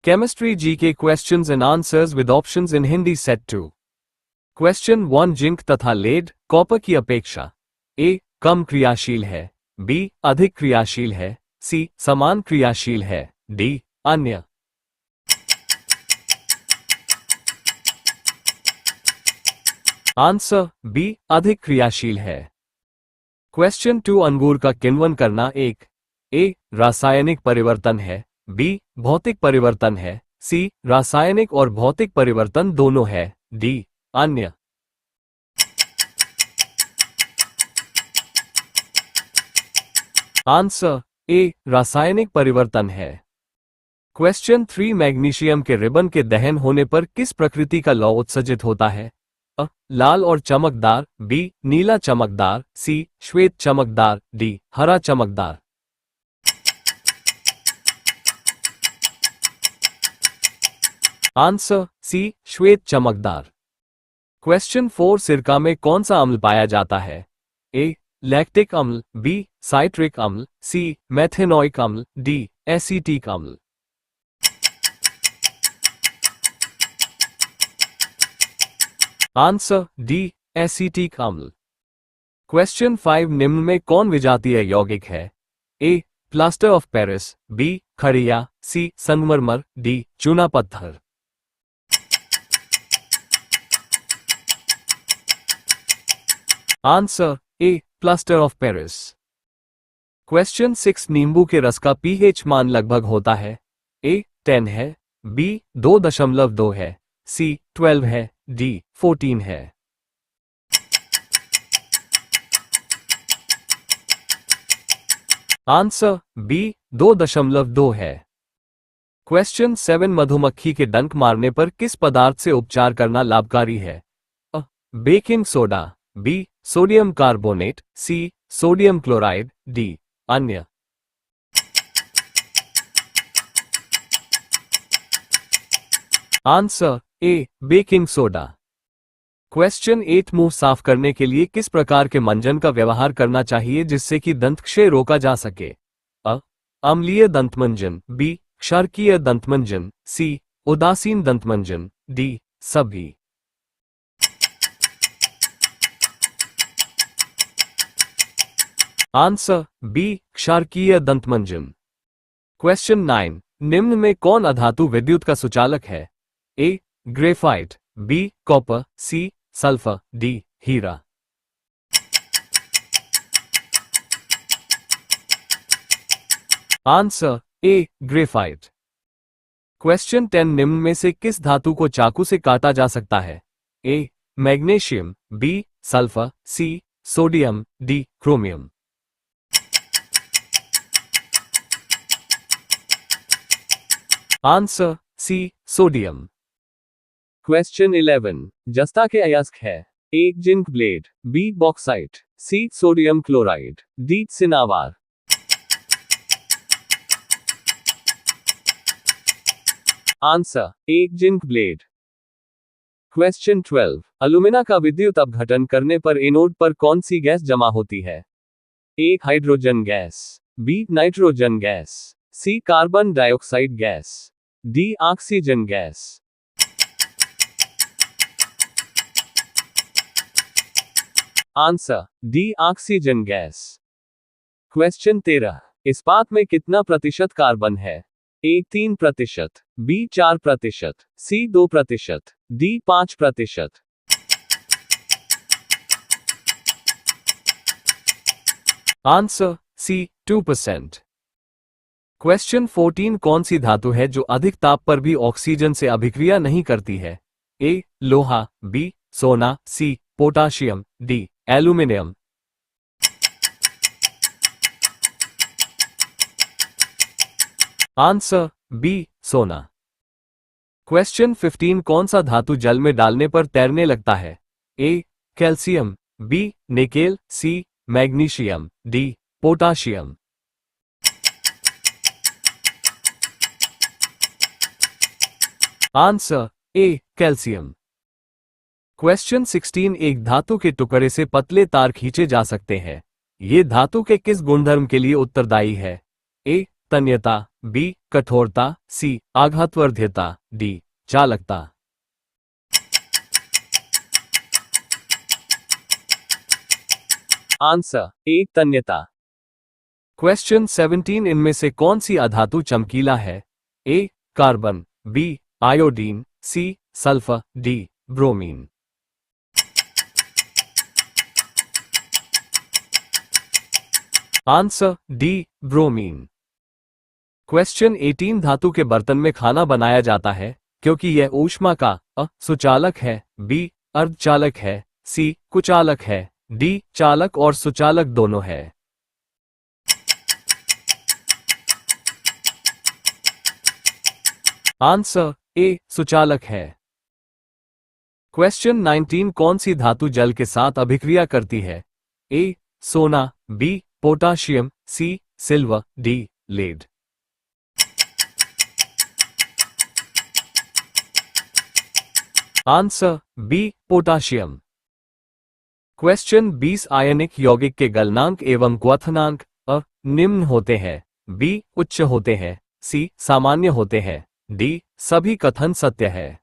Chemistry GK questions and answers with options in Hindi set 2. Question 1 zinc तथा lead copper की अपेक्षा A कम क्रियाशील है, B अधिक क्रियाशील है, C समान क्रियाशील है, D अन्य। आंसर B अधिक क्रियाशील है। क्वेश्चन 2 अंगूर का किण्वन करना एक A रासायनिक परिवर्तन है, B भौतिक परिवर्तन है, C रासायनिक और भौतिक परिवर्तन दोनों है, D अन्य। आंसर A रासायनिक परिवर्तन है। क्वेश्चन 3 मैग्नीशियम के रिबन के दहन होने पर किस प्रकृति का लौ उत्सर्जित होता है? अ लाल और चमकदार, B नीला चमकदार, C श्वेत चमकदार, D हरा चमकदार। आंसर C श्वेत चमकदार। क्वेश्चन 4 सिरका में कौन सा अम्ल पाया जाता है? A लैक्टिक अम्ल, B साइट्रिक अम्ल, C मेथेनोइक अम्ल, D एसीटिक अम्ल। आंसर D एसीटिक अम्ल। क्वेश्चन 5 निम्न में कौन विजातीय यौगिक है? A plaster of Paris, B खड़िया, C संगमरमर, D चूना पत्थर। Answer A plaster of Paris. Question 6 नींबू के रस का pH मान लगभग होता है? A 10 है, B 2.2 है, C 12 है, D 14 है। आंसर B 2.2 है। क्वेश्चन 7 मधुमक्खी के डंक मारने पर किस पदार्थ से उपचार करना लाभकारी है? A baking soda, B sodium carbonate, C sodium chloride, D अन्य। Answer A baking soda. Question 8 मुंह साफ करने के लिए किस प्रकार के मंजन का व्यवहार करना चाहिए जिससे कि दंतक्षय रोका जा सके? अ अम्लीय दंतमंजन, B क्षारकीय दंतमंजन, C उदासीन दंतमंजन, D सभी। Answer B क्षारकीय दंतमंजन। क्वेश्चन 9 निम्न में कौन अधातु विद्युत का सुचालक है? A graphite, B copper, C sulphur, D हीरा। Answer A graphite. क्वेश्चन 10 निम्न में से किस धातु को चाकू से काटा जा सकता है? A magnesium, B sulphur, C sodium, D chromium. Answer C sodium. Question 11 जस्ता के अयस्क है? A zinc blende, B bauxite, C sodium chloride, D cinnabar. Answer A zinc blende. Question 12 alumina का विद्युत अपघटन करने पर एनोड पर कौन सी गैस जमा होती है? A hydrogen gas, B nitrogen gas, C carbon dioxide gas, D oxygen gas. Answer D oxygen gas. Question 13 इस्पात में कितना प्रतिशत कार्बन है? A 3%, B 4%, C 2%, D 5%। Answer C 2%। Question 14 कौन सी धातु है जो अधिक ताप पर भी ऑक्सीजन से अभिक्रिया नहीं करती है? A लोहा, B सोना, C potassium, D aluminium. Answer B सोना। क्वेश्चन 15 कौन सा धातु जल में डालने पर तैरने लगता है? A calcium, B nickel, C magnesium, D potassium. Answer A calcium. Question 16 एक धातु के टुकड़े से पतले तार खींचे जा सकते हैं। ये धातु के किस गुणधर्म के लिए उत्तरदायी है? A तन्यता, बी कठोरता, सी आघातवर्ध्यता, डी चालकता। आंसर ए तन्यता। क्वेश्चन 17 इनमें से कौन सी अधातु चमकीला है? A carbon, B iodine, C sulphur, D bromine. Answer D bromine. Question 18 धातु के बर्तन में खाना बनाया जाता है क्योंकि यह ऊष्मा का सुचालक है, बी अर्धचालक है, सी कुचालक है, डी चालक और सुचालक दोनों है। आंसर ए सुचालक है। क्वेश्चन 19 कौन सी धातु जल के साथ अभिक्रिया करती है? ए सोना, B potassium, C silver, D lead. Answer B potassium. Question 20 आयनिक यौगिक के गलनांक एवं क्वथनांक निम्न होते हैं, बी उच्च होते हैं, सी सामान्य होते हैं, डी सभी कथन सत्य है।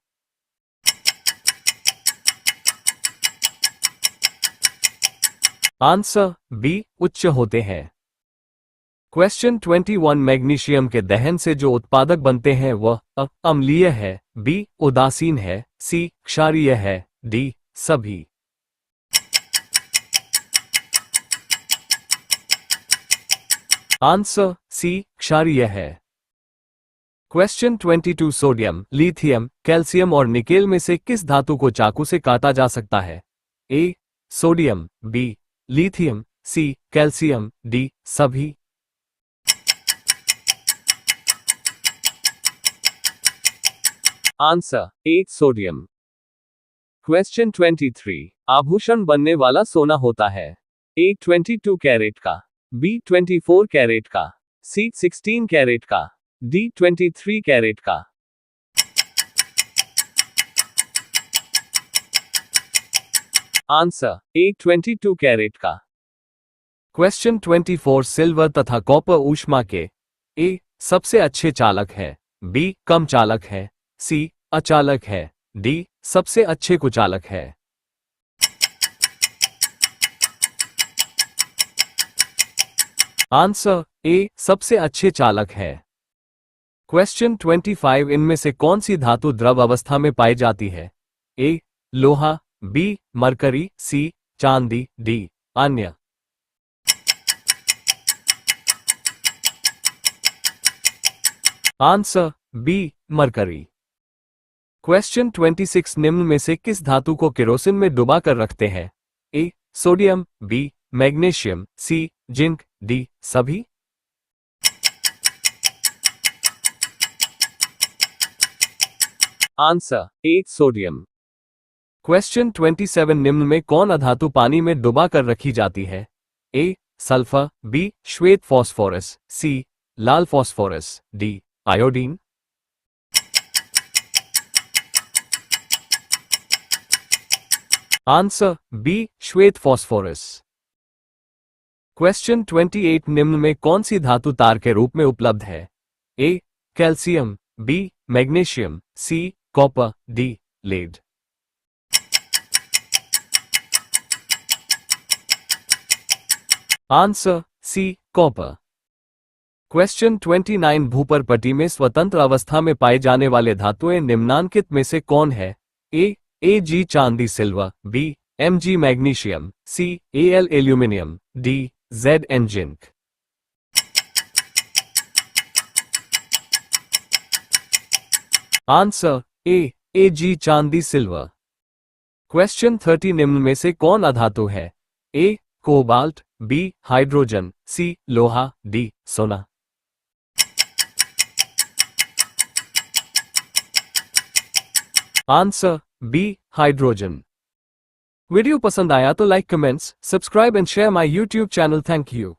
आंसर बी उच्च होते हैं। क्वेश्चन 21 मैग्नीशियम के दहन से जो उत्पादक बनते हैं वह अम्लीय है, बी उदासीन है, सी क्षारीय है, डी सभी। आंसर सी क्षारीय है। क्वेश्चन 22 सोडियम, लिथियम, कैल्शियम और निकेल में से किस धातु को चाकू से काटा जा सकता है? A sodium, B lithium, C calcium, D सभी। Answer A sodium. क्वेश्चन 23 आभूषण बनने वाला सोना होता है? ए 22 कैरेट का, बी 24 कैरेट का, सी 16 कैरेट का, डी 23 कैरेट का। आंसर ए 22 कैरेट का। क्वेश्चन 24 सिल्वर तथा कॉपर ऊष्मा के ए सबसे अच्छे चालक है, बी कम चालक है, सी अचालक है, डी सबसे अच्छे कुचालक है। आंसर ए सबसे अच्छे चालक है। क्वेश्चन 25 इनमें से कौन सी धातु द्रव अवस्था में पाई जाती है? ए लोहा, बी मरकरी, सी चांदी, डी अन्य। Answer B mercury. क्वेश्चन 26 निम्न में से किस धातु को केरोसिन में डुबा कर रखते हैं? A sodium, B magnesium, C zinc, D सभी। Answer A sodium. क्वेश्चन 27 निम्न में कौन अधातु पानी में डुबा कर रखी जाती है? ए सल्फर, बी श्वेत फॉस्फोरस, सी लाल phosphorus, D iodine. Answer B श्वेत फॉस्फोरस। क्वेश्चन 28 निम्न में कौन सी धातु तार के रूप में उपलब्ध है? A calcium, B magnesium, C copper, D lead. Answer C copper. Question 29 भूपर पट्टी में स्वतंत्र अवस्था में पाए जाने वाले धातुएं निम्नांकित में से कौन है? ए जी चांदी silver, B M G magnesium, C L aluminium, D Z N zinc. Answer A G चांदी सिल्वर। क्वेश्चन 30 निम्न में से कौन अधातु है? ए कोबाल्ट, बी हाइड्रोजन, सी लोहा, डी सोना। Answer B hydrogen. वीडियो पसंद आया तो like, comments, subscribe and share my YouTube channel. Thank you.